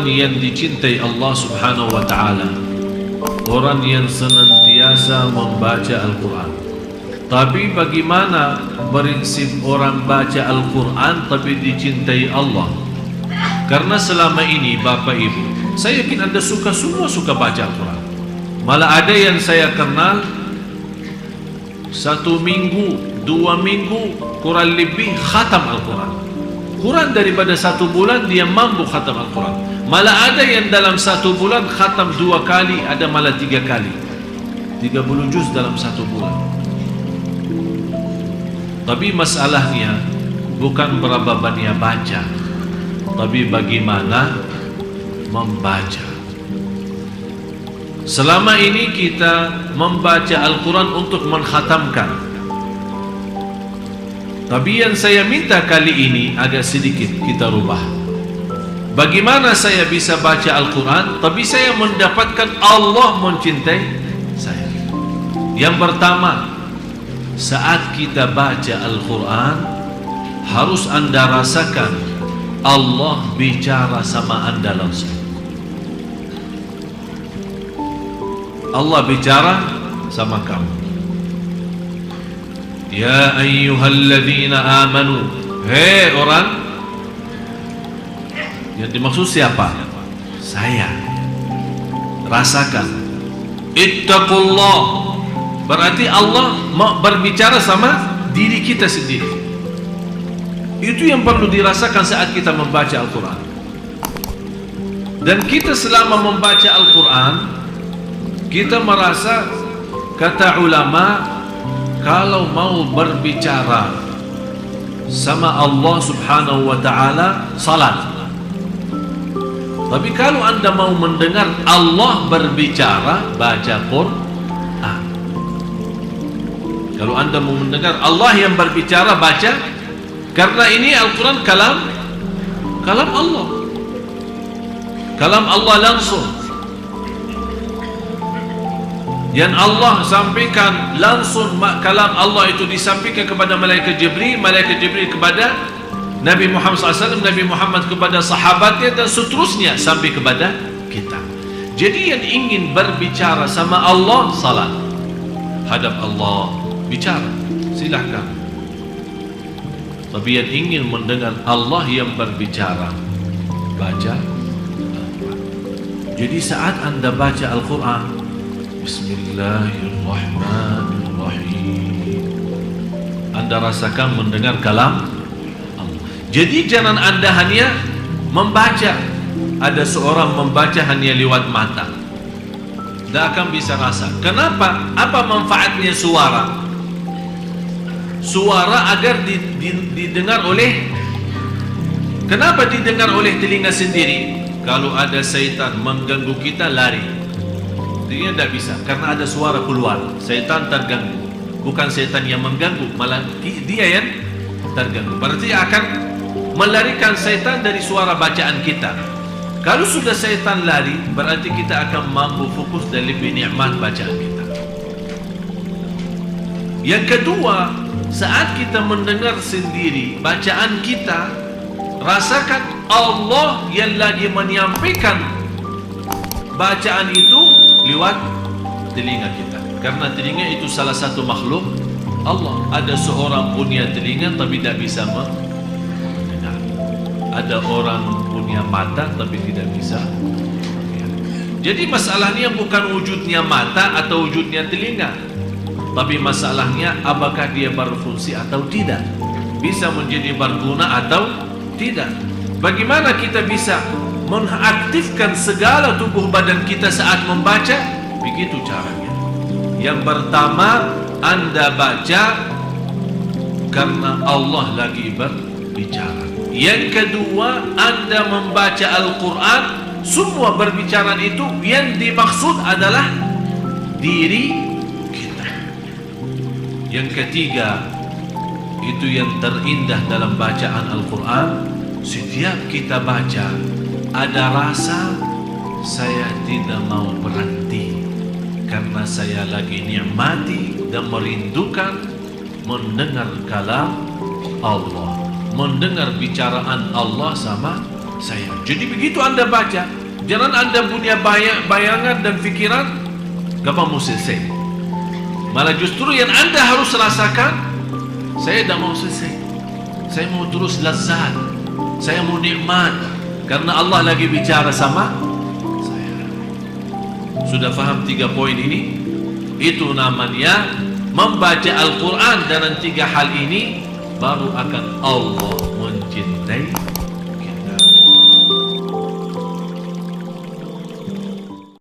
orang yang dicintai Allah Subhanahu wa Ta'ala, orang yang senantiasa membaca Al-Quran. Tapi bagaimana prinsip orang baca Al-Quran tapi dicintai Allah? Karena selama ini Bapak Ibu, saya yakin Anda semua suka baca Al-Quran. Malah ada yang saya kenal 1 minggu, 2 minggu kurang lebih khatam Al-Quran. Kurang daripada 1 bulan dia mampu khatam Al-Quran. Malah ada yang dalam 1 bulan khatam 2 kali, ada malah 3 kali. 30 juz dalam 1 bulan. Tapi masalahnya bukan berapa banyak baca, tapi bagaimana membaca. Selama ini kita membaca Al-Quran untuk mengkhatamkan. Tapi yang saya minta kali ini agak sedikit kita rubah. Bagaimana saya bisa baca Al-Quran tapi saya mendapatkan Allah mencintai saya? Yang pertama, saat kita baca Al-Quran harus Anda rasakan Allah bicara sama Anda langsung. Allah bicara sama kamu. Ya ayyuhalladzina amanu, hei orang, yang dimaksud siapa? Saya. Rasakan. Ittaqullah, berarti Allah mau berbicara sama diri kita sendiri. Itu yang perlu dirasakan saat kita membaca Al-Quran. Dan kita selama membaca Al-Quran, kita merasa, kata ulama, kalau mau berbicara sama Allah Subhanahu wa Ta'ala, salat. Tapi kalau Anda mau mendengar Allah berbicara, baca Quran. Kalau Anda mau mendengar Allah yang berbicara, baca. Karena ini Al-Quran kalam Allah. Kalam Allah langsung. Yang Allah sampaikan langsung, kalam Allah itu disampaikan kepada malaikat Jibril kepada Nabi Muhammad SAW, Nabi Muhammad kepada sahabatnya, dan seterusnya sampai kepada kita. Jadi yang ingin berbicara sama Allah, salat, hadap Allah, bicara, silahkan. Tapi yang ingin mendengar Allah yang berbicara, baca Al-Quran. Jadi saat Anda baca Al-Quran, Bismillahirrahmanirrahim, Anda rasakan mendengar kalam Allah. Jadi jangan Anda hanya membaca. Ada seorang membaca hanya lewat mata, tidak akan bisa rasa. Kenapa? Apa manfaatnya suara? Suara agar didengar oleh, kenapa didengar oleh telinga sendiri? Kalau ada syaitan mengganggu kita, lari. Dia tidak bisa, karena ada suara keluar. Syaitan terganggu. Bukan syaitan yang mengganggu, malah dia yang terganggu. Berarti akan melarikan syaitan dari suara bacaan kita. Kalau sudah syaitan lari, berarti kita akan mampu fokus dan lebih nikmat bacaan kita. Yang kedua, saat kita mendengar sendiri bacaan kita, rasakan Allah yang lagi menyampaikan bacaan itu lewat telinga kita. Karena telinga itu salah satu makhluk Allah. Ada seorang punya telinga tapi tidak bisa mendengar. Ada orang punya mata tapi tidak bisa melihat. Jadi masalahnya bukan wujudnya mata atau wujudnya telinga, tapi masalahnya apakah dia berfungsi atau tidak, bisa menjadi berguna atau tidak. Bagaimana kita bisa mengaktifkan segala tubuh badan kita saat membaca? Begitu caranya. Yang pertama, Anda baca karena Allah lagi berbicara. Yang kedua, Anda membaca Al-Quran, semua berbicara itu yang dimaksud adalah diri kita. Yang ketiga, itu yang terindah dalam bacaan Al-Quran, setiap kita baca ada rasa saya tidak mau berhenti, karena saya lagi nikmati dan merindukan mendengar kalam Allah, mendengar bicaraan Allah sama saya. Jadi begitu Anda baca, jangan Anda punya bayangan dan pikiran gampang mau selesai. Malah justru yang Anda harus rasakan, saya tidak mau selesai, saya mau terus lazat, saya mau nikmat, karena Allah lagi bicara sama saya. Sudah faham 3 poin ini? Itu namanya membaca Al-Quran. Dan 3 hal ini baru akan Allah mencintai